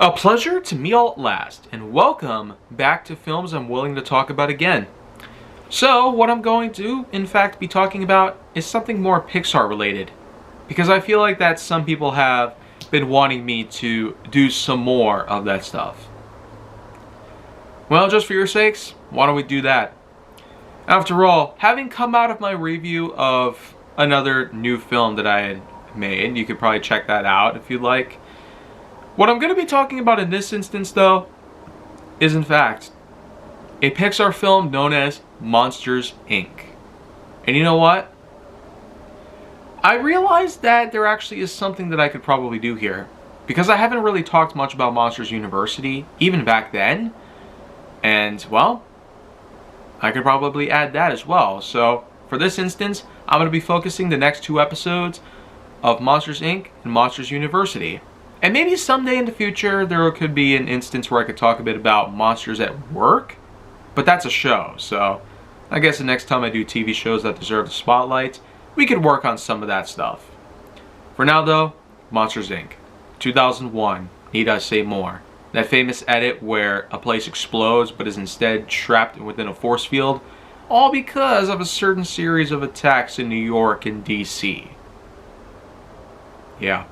A pleasure to meet all at last, and welcome back to Films I'm Willing to Talk About Again. So, what I'm going to, in fact, be talking about is something more Pixar related, because I feel like that some people have been wanting me to do some more of that stuff. Well, just for your sakes, why don't we do that? After all, having come out of my review of another new film that I had made, you could probably check that out if you'd like. What I'm going to be talking about in this instance, though, is in fact a Pixar film known as Monsters, Inc. And you know what? I realized that there actually is something that I could probably do here, because I haven't really talked much about Monsters University, even back then. And, well, I could probably add that as well. So, for this instance, I'm going to be focusing the next two episodes of Monsters, Inc. and Monsters University. And maybe someday in the future there could be an instance where I could talk a bit about Monsters at Work, but that's a show, so I guess the next time I do TV shows that deserve the spotlight, we could work on some of that stuff. For now though, Monsters Inc. 2001, need I say more? That famous edit where a place explodes but is instead trapped within a force field, all because of a certain series of attacks in New York and DC. Yeah.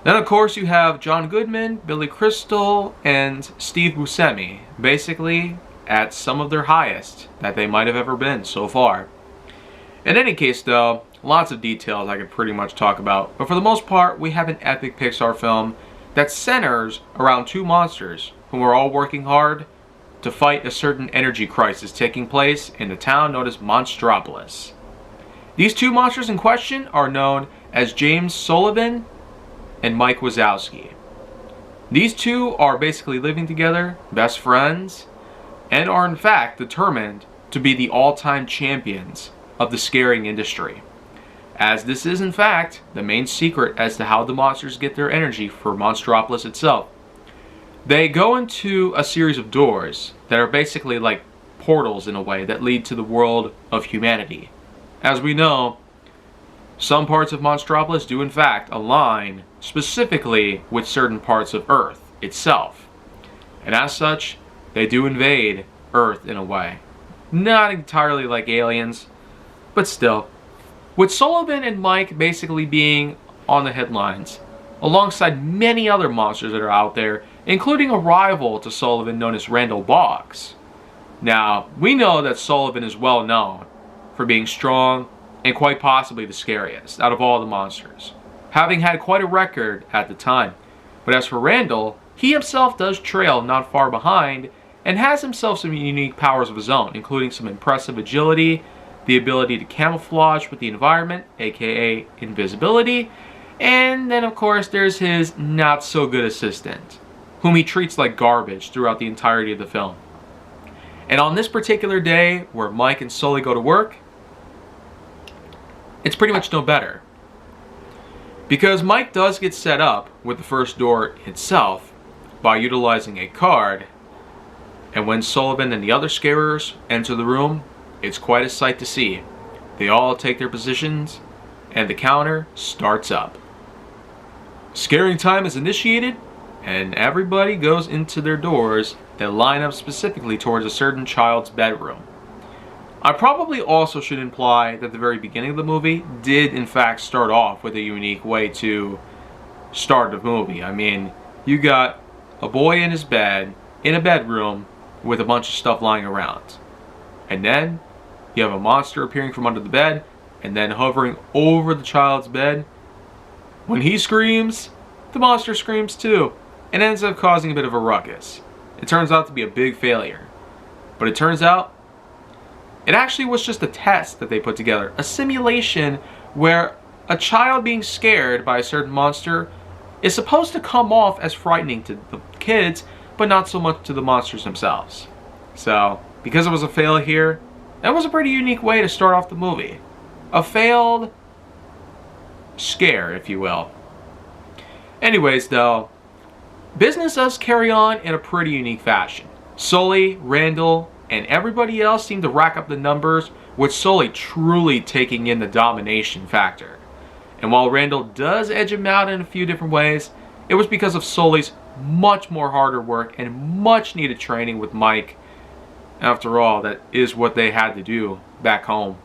Then, of course, you have John Goodman, Billy Crystal, and Steve Buscemi, basically at some of their highest that they might have ever been so far. In any case, though, lots of details I could pretty much talk about, but for the most part, we have an epic Pixar film that centers around two monsters who are all working hard to fight a certain energy crisis taking place in the town known as Monstropolis. These two monsters in question are known as James Sullivan and Mike Wazowski. These two are basically living together, best friends, and are in fact determined to be the all-time champions of the scaring industry, as this is in fact the main secret as to how the monsters get their energy for Monstropolis itself. They go into a series of doors that are basically like portals in a way that lead to the world of humanity. As we know, some parts of Monstropolis do in fact align specifically with certain parts of Earth itself. And as such, they do invade Earth in a way. Not entirely like aliens, but still. With Sullivan and Mike basically being on the headlines, alongside many other monsters that are out there, including a rival to Sullivan known as Randall Boggs. Now, we know that Sullivan is well known for being strong and quite possibly the scariest out of all the monsters, having had quite a record at the time. But as for Randall, he himself does trail not far behind and has himself some unique powers of his own, including some impressive agility, the ability to camouflage with the environment, aka invisibility, and then of course there's his not so good assistant, whom he treats like garbage throughout the entirety of the film. And on this particular day where Mike and Sully go to work, it's pretty much no better. Because Mike does get set up with the first door itself by utilizing a card, and when Sullivan and the other scarers enter the room, it's quite a sight to see. They all take their positions, and the counter starts up. Scaring time is initiated, and everybody goes into their doors that line up specifically towards a certain child's bedroom. I probably also should imply that the very beginning of the movie did in fact start off with a unique way to start the movie. I mean, you got a boy in his bed, in a bedroom, with a bunch of stuff lying around. And then you have a monster appearing from under the bed, and then hovering over the child's bed. When he screams, the monster screams too, and ends up causing a bit of a ruckus. It turns out to be a big failure. But it turns out it actually was just a test that they put together. A simulation where a child being scared by a certain monster is supposed to come off as frightening to the kids, but not so much to the monsters themselves. So, because it was a fail here, that was a pretty unique way to start off the movie. A failed scare, if you will. Anyways, though, business does carry on in a pretty unique fashion. Sully, Randall, and everybody else seemed to rack up the numbers, with Sully truly taking in the domination factor. And while Randall does edge him out in a few different ways, it was because of Sully's much more harder work and much needed training with Mike. After all, that is what they had to do back home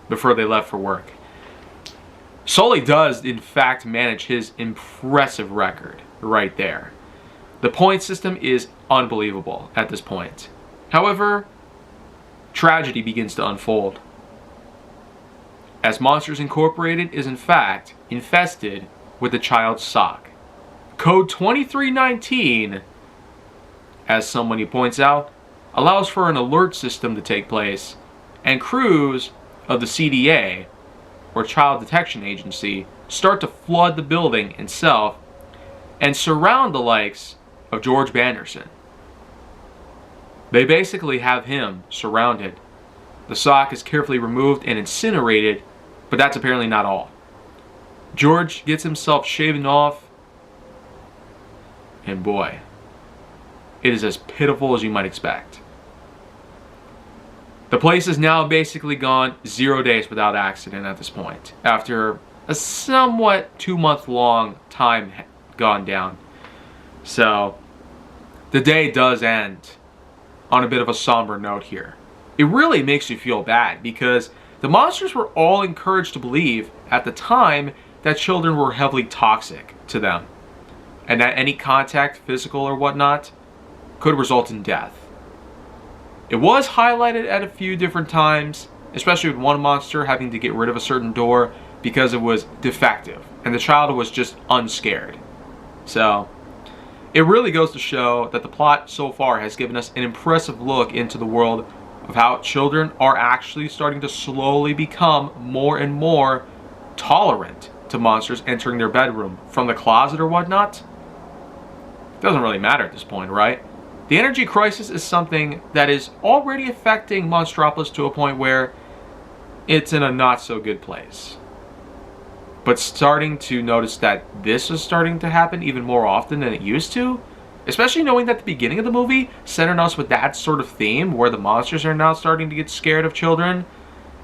before they left for work. Sully does, in fact, manage his impressive record right there. The point system is unbelievable at this point. However, tragedy begins to unfold, as Monsters Incorporated is in fact infested with the child's sock. Code 2319, as somebody points out, allows for an alert system to take place, and crews of the CDA, or Child Detection Agency, start to flood the building itself and surround the likes of George Banderson. They basically have him surrounded. The sock is carefully removed and incinerated, but that's apparently not all. George gets himself shaven off, and boy, it is as pitiful as you might expect. The place is now basically gone 0 days without accident at this point, after a somewhat 2-month-long time gone down. So, the day does end on a bit of a somber note here. It really makes you feel bad, because the monsters were all encouraged to believe at the time that children were heavily toxic to them, and that any contact, physical or whatnot, could result in death. It was highlighted at a few different times, especially with one monster having to get rid of a certain door because it was defective, and the child was just unscared. So, it really goes to show that the plot so far has given us an impressive look into the world of how children are actually starting to slowly become more and more tolerant to monsters entering their bedroom from the closet or whatnot. It doesn't really matter at this point, right? The energy crisis is something that is already affecting Monstropolis to a point where it's in a not so good place. But starting to notice that this is starting to happen even more often than it used to, especially knowing that the beginning of the movie centered us with that sort of theme where the monsters are now starting to get scared of children,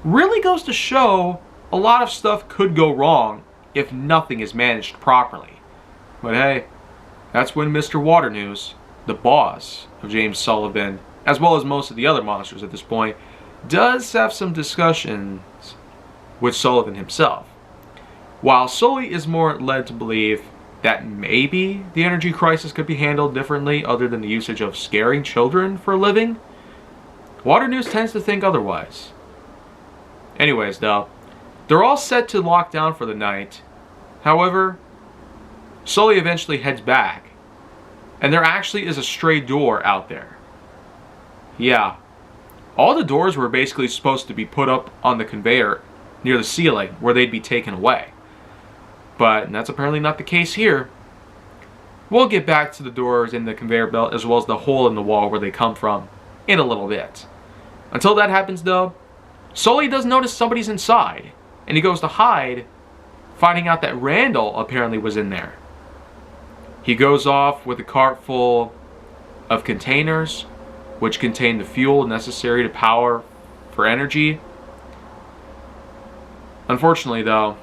really goes to show a lot of stuff could go wrong if nothing is managed properly. But hey, that's when Mr. Waternews, the boss of James Sullivan, as well as most of the other monsters at this point, does have some discussions with Sullivan himself. While Sully is more led to believe that maybe the energy crisis could be handled differently other than the usage of scaring children for a living, Waternews tends to think otherwise. Anyways though, they're all set to lock down for the night. However, Sully eventually heads back, and there actually is a stray door out there. Yeah, all the doors were basically supposed to be put up on the conveyor near the ceiling where they'd be taken away. But that's apparently not the case here. We'll get back to the doors in the conveyor belt as well as the hole in the wall where they come from in a little bit. Until that happens though, Sully does notice somebody's inside, and he goes to hide, finding out that Randall apparently was in there. He goes off with a cart full of containers, which contain the fuel necessary to power for energy. Unfortunately though,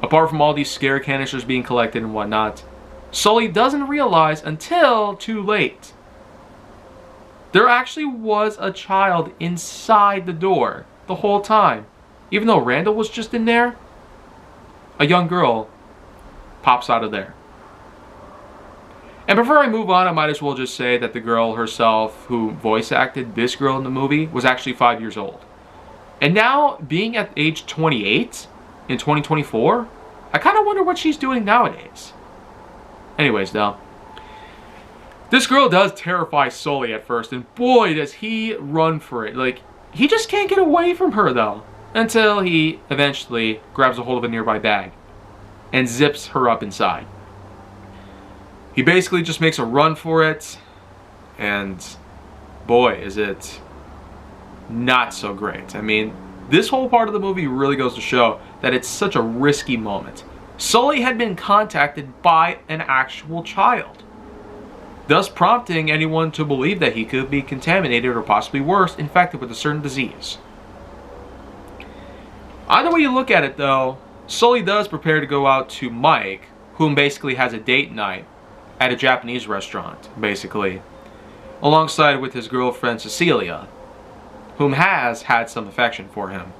apart from all these scare canisters being collected and whatnot, Sully doesn't realize until too late. There actually was a child inside the door the whole time. Even though Randall was just in there, a young girl pops out of there. And before I move on, I might as well just say that the girl herself who voice acted this girl in the movie was actually 5 years old. And now, being at age 28 in 2024, I kind of wonder what she's doing nowadays. Anyways, though, this girl does terrify Sully at first, and boy, does he run for it. Like, he just can't get away from her, though, until he eventually grabs a hold of a nearby bag and zips her up inside. He basically just makes a run for it, and boy, is it not so great. I mean, this whole part of the movie really goes to show that it's such a risky moment. Sully had been contacted by an actual child, thus prompting anyone to believe that he could be contaminated or possibly worse, infected with a certain disease. Either way you look at it though, Sully does prepare to go out to Mike, whom basically has a date night at a Japanese restaurant, basically, alongside with his girlfriend Cecilia, whom has had some affection for him.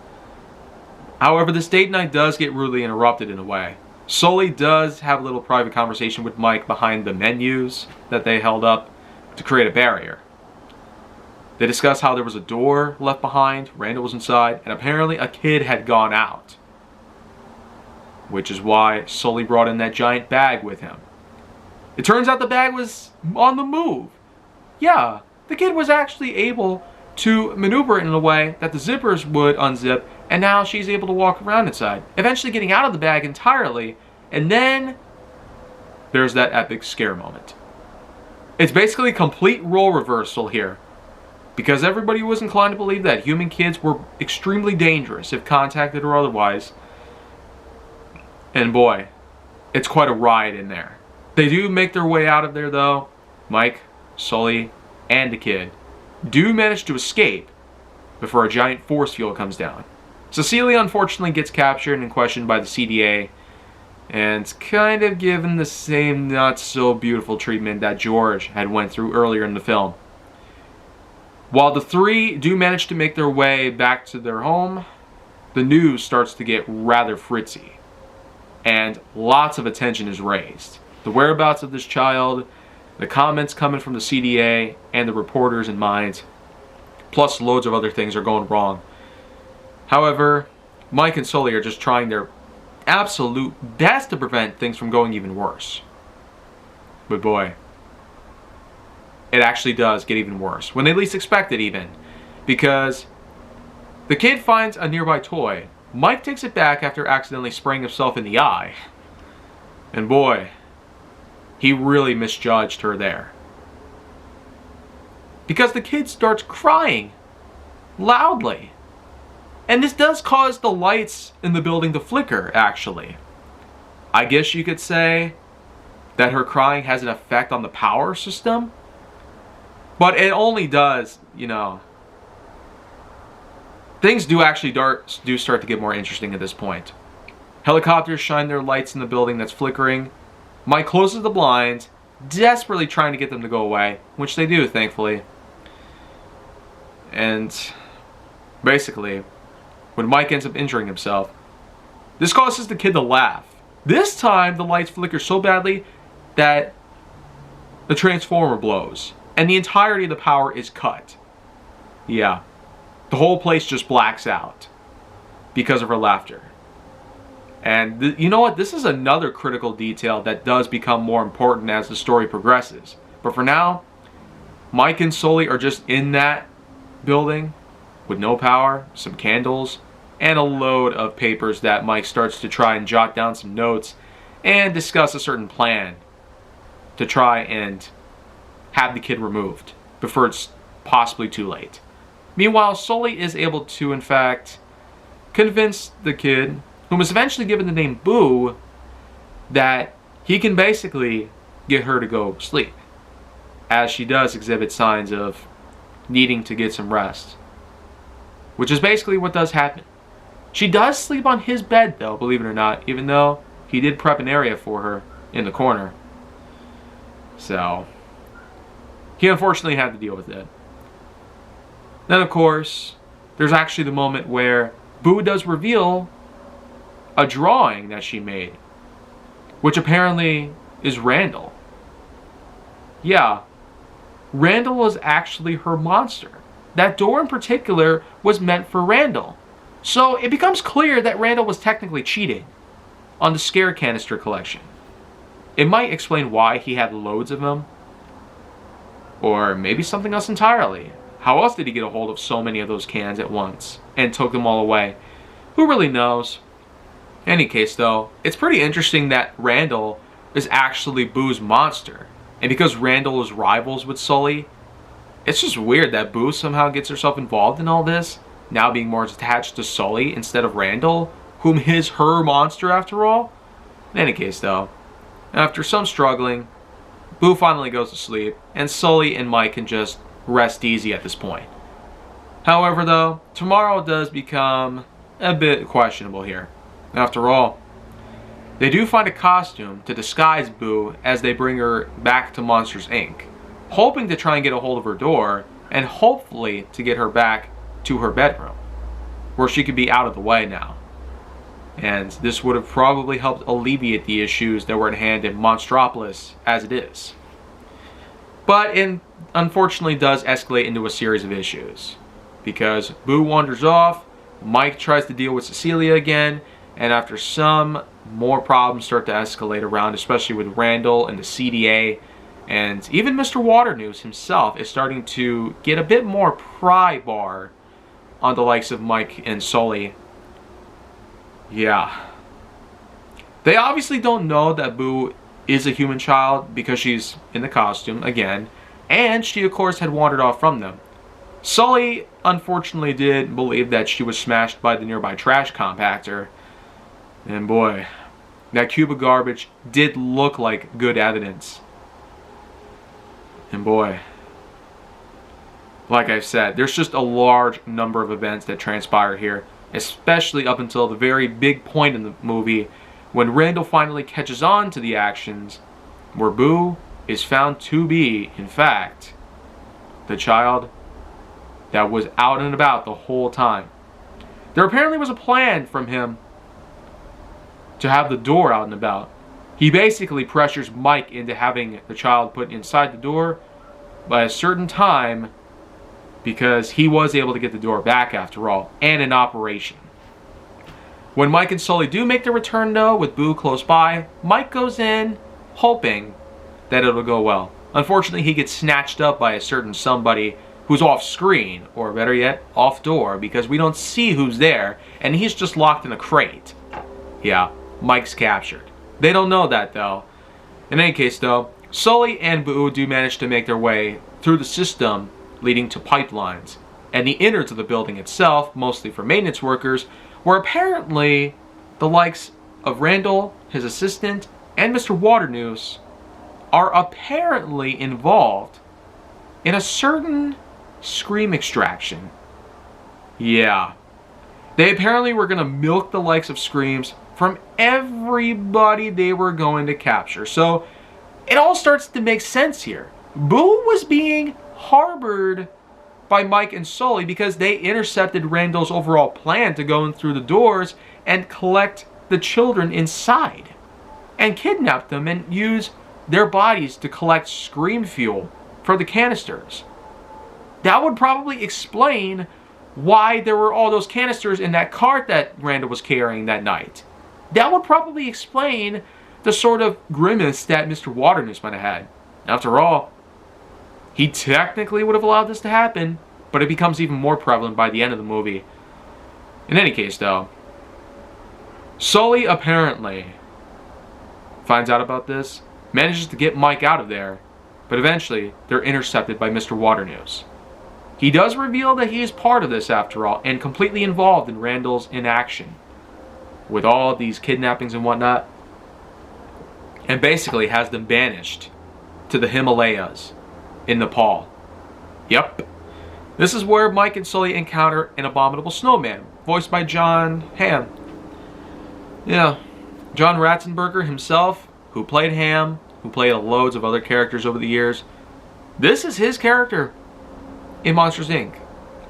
However, this date night does get rudely interrupted in a way. Sully does have a little private conversation with Mike behind the menus that they held up to create a barrier. They discuss how there was a door left behind, Randall was inside, and apparently a kid had gone out. Which is why Sully brought in that giant bag with him. It turns out the bag was on the move. Yeah, the kid was actually able to maneuver it in a way that the zippers would unzip, and now she's able to walk around inside, eventually getting out of the bag entirely, and then there's that epic scare moment. It's basically a complete role reversal here, because everybody was inclined to believe that human kids were extremely dangerous if contacted or otherwise, and boy, it's quite a ride in there. They do make their way out of there though. Mike, Sully, and the kid do manage to escape before a giant force field comes down. Cecilia unfortunately gets captured and questioned by the CDA and kind of given the same not so beautiful treatment that George had went through earlier in the film. While the three do manage to make their way back to their home, the news starts to get rather fritzy and lots of attention is raised. The whereabouts of this child, the comments coming from the CDA and the reporters in mind, plus loads of other things are going wrong. However, Mike and Sully are just trying their absolute best to prevent things from going even worse. But boy, it actually does get even worse, when they least expect it even. Because the kid finds a nearby toy. Mike takes it back after accidentally spraying himself in the eye. And boy, he really misjudged her there. Because the kid starts crying loudly. And this does cause the lights in the building to flicker, actually. I guess you could say that her crying has an effect on the power system. But it only does, you know. Things do actually start to get more interesting at this point. Helicopters shine their lights in the building that's flickering. Mike closes the blinds, desperately trying to get them to go away, which they do, thankfully. And basically, when Mike ends up injuring himself, this causes the kid to laugh. This time, the lights flicker so badly that the transformer blows, and the entirety of the power is cut. Yeah, the whole place just blacks out because of her laughter. And you know what? This is another critical detail that does become more important as the story progresses. But for now, Mike and Sully are just in that building with no power, some candles, and a load of papers that Mike starts to try and jot down some notes and discuss a certain plan to try and have the kid removed before it's possibly too late. Meanwhile, Sully is able to, in fact, convince the kid, whom was eventually given the name Boo, that he can basically get her to go sleep, as she does exhibit signs of needing to get some rest. Which is basically what does happen. She does sleep on his bed, though, believe it or not, even though he did prep an area for her in the corner. So, he unfortunately had to deal with it. Then, of course, there's actually the moment where Boo does reveal a drawing that she made, which apparently is Randall. Yeah, Randall was actually her monster. That door in particular was meant for Randall. So it becomes clear that Randall was technically cheating on the scare canister collection. It might explain why he had loads of them. Or maybe something else entirely. How else did he get a hold of so many of those cans at once and took them all away? Who really knows? In any case though, it's pretty interesting that Randall is actually Boo's monster. And because Randall is rivals with Sully, it's just weird that Boo somehow gets herself involved in all this, now being more attached to Sully instead of Randall, whom is her monster after all. In any case though, after some struggling, Boo finally goes to sleep, and Sully and Mike can just rest easy at this point. However though, tomorrow does become a bit questionable here. After all, They do find a costume to disguise Boo as they bring her back to Monsters, Inc., hoping to try and get a hold of her door and hopefully to get her back to her bedroom, where she could be out of the way now. And this would have probably helped alleviate the issues that were at hand in Monstropolis as it is. But it unfortunately does escalate into a series of issues, because Boo wanders off, Mike tries to deal with Cecilia again, and after some more problems start to escalate around, especially with Randall and the CDA, and even Mr. Waternoose himself is starting to get a bit more pry bar on the likes of Mike and Sully. Yeah. They obviously don't know that Boo is a human child because she's in the costume again, and she of course had wandered off from them. Sully unfortunately did believe that she was smashed by the nearby trash compactor, and boy, that cube of garbage did look like good evidence. And boy, like I've said, there's just a large number of events that transpire here, especially up until the very big point in the movie when Randall finally catches on to the actions, where Boo is found to be, in fact, the child that was out and about the whole time. There apparently was a plan from him to have the door out and about. He basically pressures Mike into having the child put inside the door by a certain time, because he was able to get the door back after all, and in operation. When Mike and Sully do make their return though, with Boo close by, Mike goes in hoping that it'll go well. Unfortunately, he gets snatched up by a certain somebody who's off screen, or better yet, off door, because we don't see who's there, and he's just locked in a crate. Yeah, Mike's captured. They don't know that though. In any case though, Sully and Boo do manage to make their way through the system leading to pipelines, and the innards of the building itself, mostly for maintenance workers, where apparently the likes of Randall, his assistant, and Mr. Waternoose are apparently involved in a certain scream extraction. Yeah. They apparently were going to milk the likes of screams from everybody they were going to capture. So it all starts to make sense here. Boo was being harbored by Mike and Sully because they intercepted Randall's overall plan to go in through the doors and collect the children inside and kidnap them and use their bodies to collect scream fuel for the canisters. That would probably explain why there were all those canisters in that cart that Randall was carrying that night. That would probably explain the sort of grimace that Mr. Waternoose might have had. After all, he technically would have allowed this to happen, but it becomes even more prevalent by the end of the movie. In any case, though, Sully apparently finds out about this, manages to get Mike out of there, but eventually they're intercepted by Mr. Waternoose. He does reveal that he is part of this after all, and completely involved in Randall's inaction with all these kidnappings and whatnot, and basically has them banished to the Himalayas in Nepal. Yep. This is where Mike and Sully encounter an abominable snowman, voiced by John Hamm. Yeah, John Ratzenberger himself, who played Hamm, who played loads of other characters over the years. This is his character in Monsters, Inc.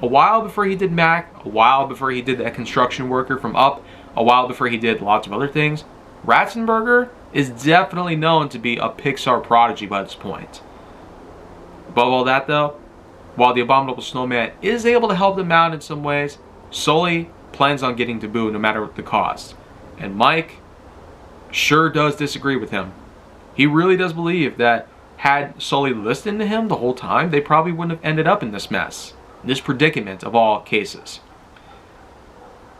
A while before he did Mac, a while before he did that construction worker from Up, a while before he did lots of other things, Ratzenberger is definitely known to be a Pixar prodigy by this point. Above all that though, while the Abominable Snowman is able to help them out in some ways, Sully plans on getting to Boo no matter what the cost. And Mike sure does disagree with him. He really does believe that had Sully listened to him the whole time, they probably wouldn't have ended up in this mess, this predicament of all cases.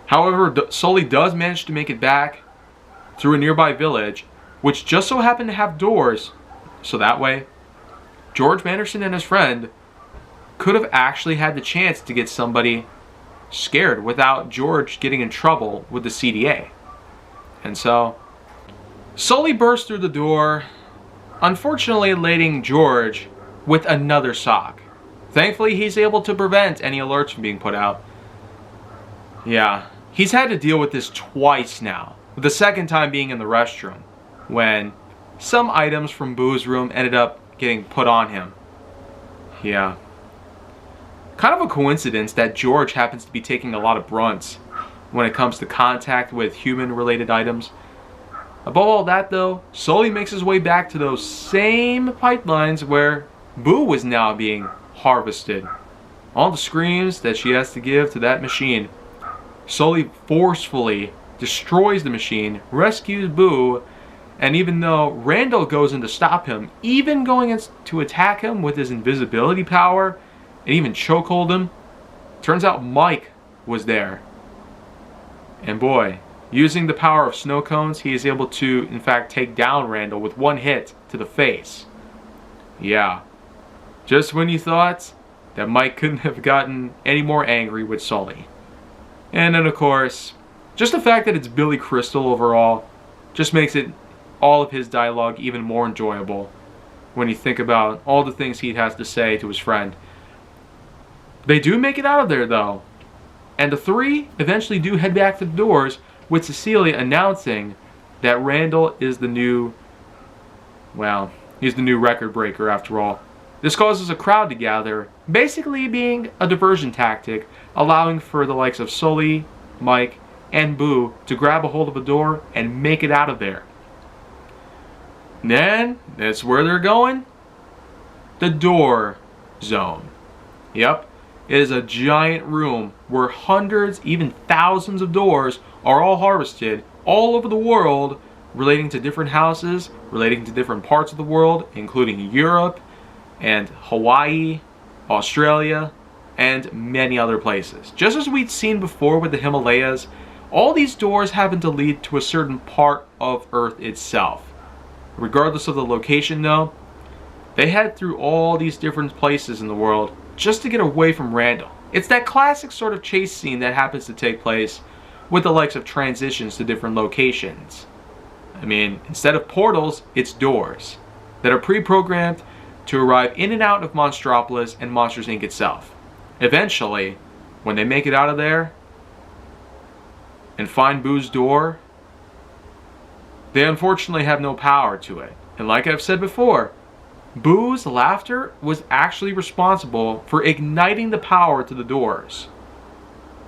However, Sully does manage to make it back through a nearby village, which just so happened to have doors, so that way George Manderson and his friend could have actually had the chance to get somebody scared without George getting in trouble with the CDA. And so Sully bursts through the door, unfortunately landing George with another sock. Thankfully, he's able to prevent any alerts from being put out. Yeah, he's had to deal with this twice now. with the second time being in the restroom, when some items from Boo's room ended up getting put on him. Yeah. Kind of a coincidence that George happens to be taking a lot of brunts when it comes to contact with human-related items. Above all that though, Sully makes his way back to those same pipelines where Boo was now being harvested. All the screams that she has to give to that machine. Sully forcefully destroys the machine, rescues Boo, and even though Randall goes in to stop him, even going in to attack him with his invisibility power, and even chokehold him, turns out Mike was there. And boy, using the power of snow cones, he is able to, in fact, take down Randall with one hit to the face. Yeah. Just when you thought that Mike couldn't have gotten any more angry with Sully. And then, of course, just the fact that it's Billy Crystal overall just makes it all of his dialogue even more enjoyable when you think about all the things he has to say to his friend. They do make it out of there, though. And the three eventually do head back to the doors, with Cecilia announcing that Randall is the new, well, he's the new record breaker after all. This causes a crowd to gather, basically being a diversion tactic, allowing for the likes of Sully, Mike, and Boo to grab a hold of a door and make it out of there. And then, that's where they're going. The door zone. Yep, it is a giant room where hundreds, even thousands of doors are all harvested all over the world, relating to different houses, relating to different parts of the world, including Europe, and Hawaii, Australia, and many other places. Just as we'd seen before with the Himalayas, all these doors happen to lead to a certain part of Earth itself. Regardless of the location though, they head through all these different places in the world just to get away from Randall. It's that classic sort of chase scene that happens to take place with the likes of transitions to different locations. I mean, instead of portals, it's doors that are pre-programmed to arrive in and out of Monstropolis and Monsters Inc. itself. Eventually, when they make it out of there and find Boo's door, they unfortunately have no power to it. And like I've said before, Boo's laughter was actually responsible for igniting the power to the doors.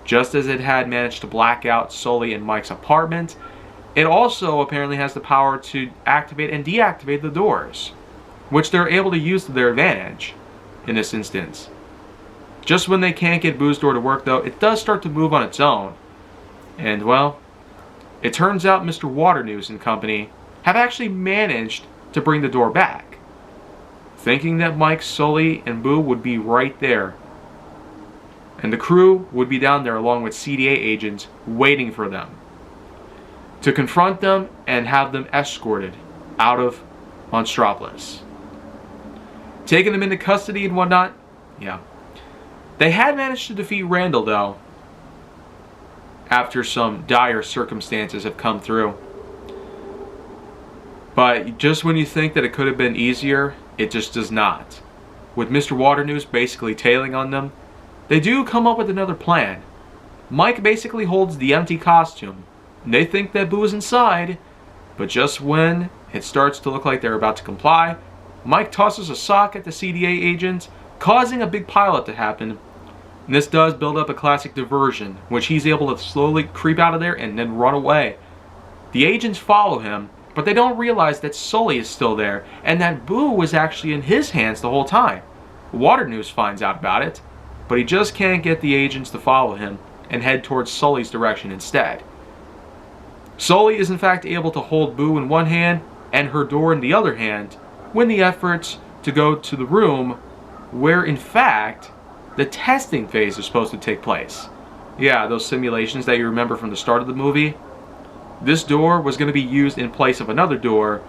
Just as it had managed to black out Sully and Mike's apartment, it also apparently has the power to activate and deactivate the doors, which they're able to use to their advantage in this instance. Just when they can't get Boo's door to work though, it does start to move on its own. And well, it turns out Mr. Waternoose and company have actually managed to bring the door back, thinking that Mike, Sully, and Boo would be right there. And the crew would be down there along with CDA agents waiting for them to confront them and have them escorted out of Monstropolis. Taking them into custody and whatnot, yeah. They had managed to defeat Randall though, after some dire circumstances have come through. But just when you think that it could have been easier, it just does not. With Mr. Waternoose basically tailing on them, they do come up with another plan. Mike basically holds the empty costume. And they think that Boo is inside, but just when it starts to look like they're about to comply, Mike tosses a sock at the CDA agent, causing a big pileup to happen. And this does build up a classic diversion, which he's able to slowly creep out of there and then run away. The agents follow him, but they don't realize that Sully is still there, and that Boo was actually in his hands the whole time. Waternoose finds out about it, but he just can't get the agents to follow him and head towards Sully's direction instead. Sully is in fact able to hold Boo in one hand and her door in the other hand when the efforts to go to the room where in fact the testing phase is supposed to take place. Yeah, those simulations that you remember from the start of the movie. This door was going to be used in place of another door,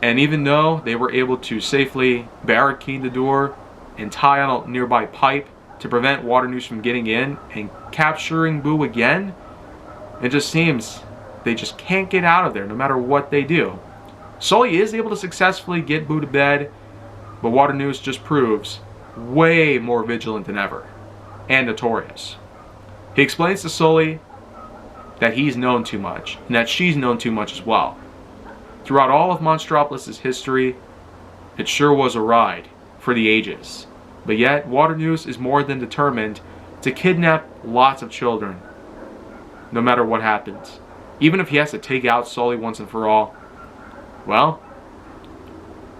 and even though they were able to safely barricade the door and tie on a nearby pipe to prevent Waternoose from getting in and capturing Boo again, it just seems they just can't get out of there no matter what they do. Sully is able to successfully get Boo to bed, but Waternoose just proves way more vigilant than ever and notorious. He explains to Sully that he's known too much, and that she's known too much as well. Throughout all of Monstropolis' history, it sure was a ride for the ages. But yet, Waternoose is more than determined to kidnap lots of children, no matter what happens. Even if he has to take out Sully once and for all. Well,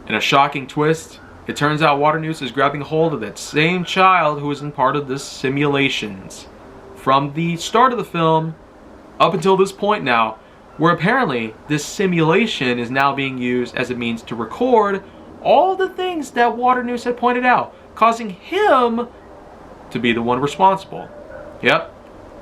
in a shocking twist, it turns out Waternoose is grabbing hold of that same child who was in part of this simulations. From the start of the film, up until this point now, where apparently this simulation is now being used as a means to record all the things that Waternoose had pointed out, causing him to be the one responsible. Yep.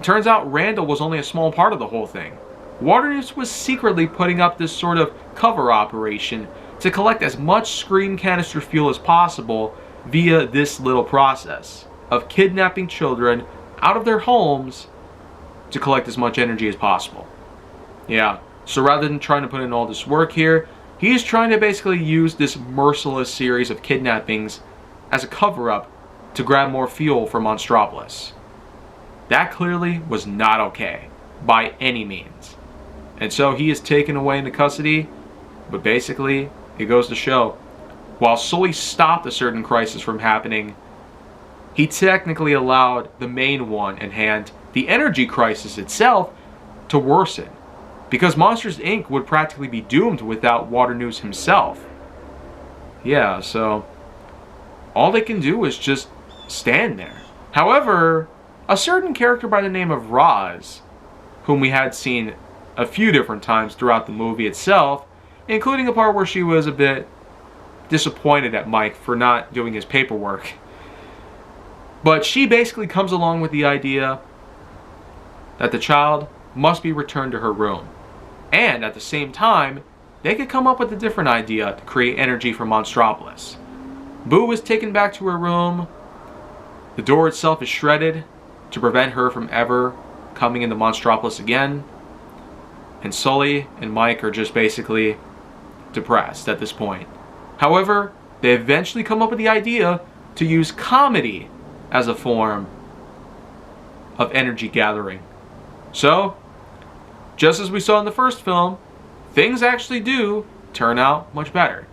Turns out Randall was only a small part of the whole thing. Waternoose was secretly putting up this sort of cover operation to collect as much Scream canister fuel as possible via this little process of kidnapping children out of their homes to collect as much energy as possible. Yeah, so rather than trying to put in all this work here, he's trying to basically use this merciless series of kidnappings as a cover-up to grab more fuel for Monstropolis. That clearly was not okay, by any means. And so he is taken away into custody, but basically, it goes to show, while Sully stopped a certain crisis from happening, he technically allowed the main one in hand, the energy crisis itself, to worsen. Because Monsters, Inc. would practically be doomed without Waternoose himself. Yeah, so all they can do is just stand there. However, a certain character by the name of Roz, whom we had seen a few different times throughout the movie itself, including a part where she was a bit disappointed at Mike for not doing his paperwork. But she basically comes along with the idea that the child must be returned to her room. And at the same time, they could come up with a different idea to create energy for Monstropolis. Boo is taken back to her room. The door itself is shredded to prevent her from ever coming into Monstropolis again. And Sully and Mike are just basically depressed at this point. However, they eventually come up with the idea to use comedy as a form of energy gathering. So, just as we saw in the first film, things actually do turn out much better.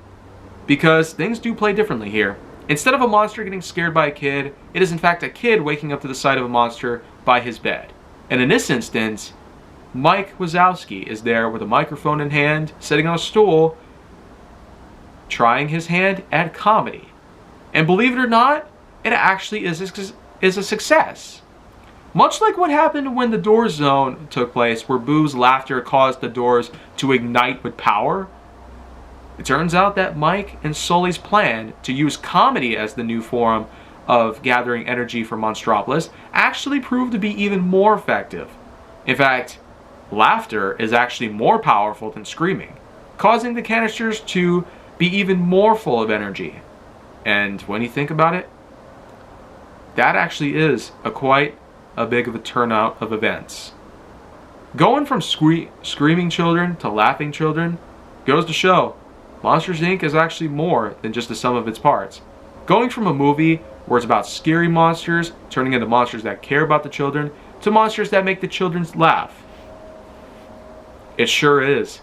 Because things do play differently here. Instead of a monster getting scared by a kid, it is in fact a kid waking up to the sight of a monster by his bed. And in this instance, Mike Wazowski is there with a microphone in hand, sitting on a stool, trying his hand at comedy. And believe it or not, it actually is a success. Much like what happened when the Door Zone took place, where Boo's laughter caused the doors to ignite with power, it turns out that Mike and Sully's plan to use comedy as the new form of gathering energy for Monstropolis actually proved to be even more effective. In fact, laughter is actually more powerful than screaming, causing the canisters to be even more full of energy. And when you think about it, that actually is quite a big of a turnout of events. Going from screaming children to laughing children goes to show Monsters, Inc. is actually more than just the sum of its parts. Going from a movie where it's about scary monsters turning into monsters that care about the children to monsters that make the children laugh. It sure is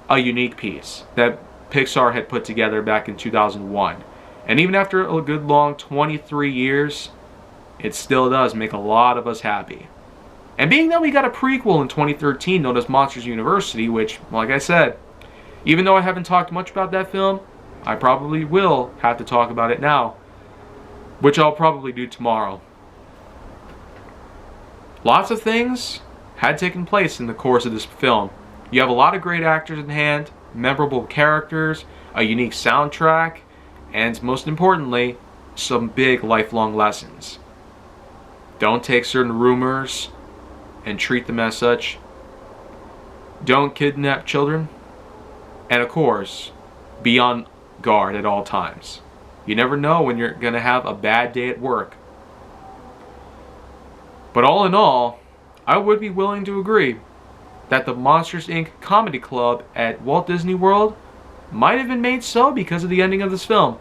a unique piece that Pixar had put together back in 2001. And even after a good long 23 years, it still does make a lot of us happy. And being that we got a prequel in 2013 known as Monsters University, which, like I said, even though I haven't talked much about that film, I probably will have to talk about it now, which I'll probably do tomorrow. Lots of things had taken place in the course of this film. You have a lot of great actors in hand, memorable characters, a unique soundtrack, and most importantly, some big lifelong lessons. Don't take certain rumors and treat them as such. Don't kidnap children. And of course, be on guard at all times. You never know when you're going to have a bad day at work. But all in all, I would be willing to agree that the Monsters, Inc. Comedy Club at Walt Disney World might have been made so because of the ending of this film.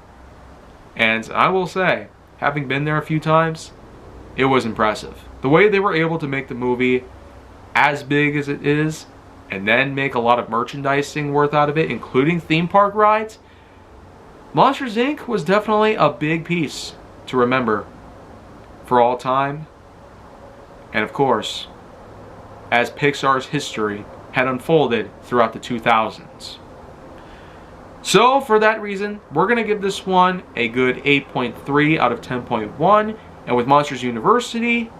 And I will say, having been there a few times, it was impressive. The way they were able to make the movie as big as it is and then make a lot of merchandising worth out of it, including theme park rides, Monsters Inc. was definitely a big piece to remember for all time. And of course, as Pixar's history had unfolded throughout the 2000s. So for that reason, we're going to give this one a good 8.3 out of 10.1. And with Monsters University,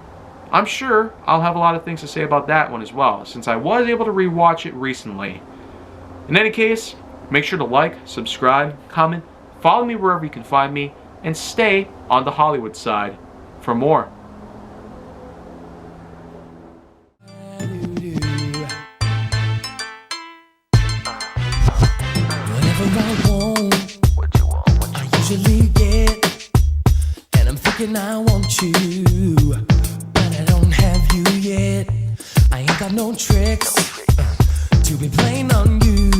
I'm sure I'll have a lot of things to say about that one as well, since I was able to rewatch it recently. In any case, make sure to like, subscribe, comment, follow me wherever you can find me, and stay on the Hollywood side for more. Whatever I want, I usually get, and I'm thinking I want you, but I don't have you yet. I ain't got no tricks to be playing on you.